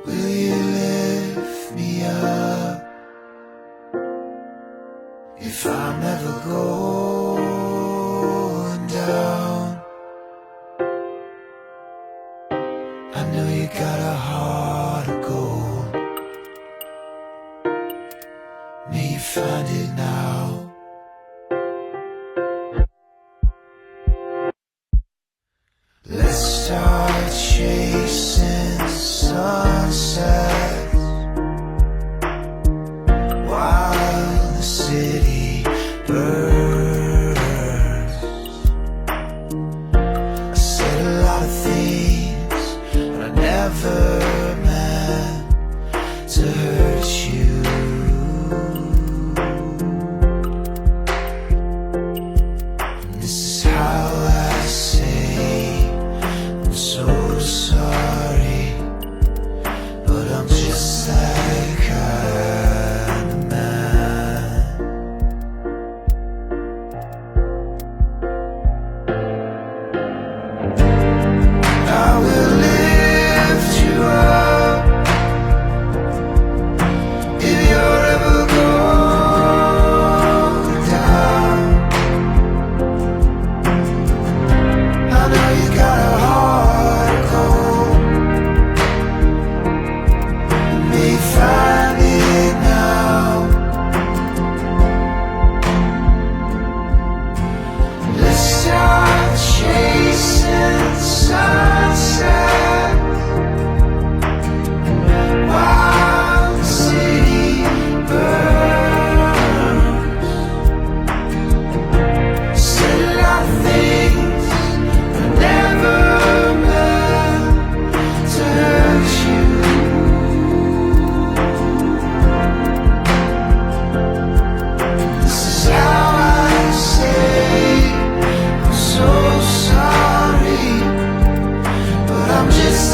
Will you lift me up if I'm ever going down? I know you got a heart of gold. May you find it now. Let's start chasing sunsets while the city burns. I said a lot of things, but I never meant to hurt you. And this is how I say I'm so sorry, but I'm just that kind of man. I will lift you up if you're ever going down. I know you got a heart of gold. You may find it now. Let's start chasing sunsets while the city burns. Said a lot of things I never meant to hurt you. This is how I say I'm so sorry, but I'm just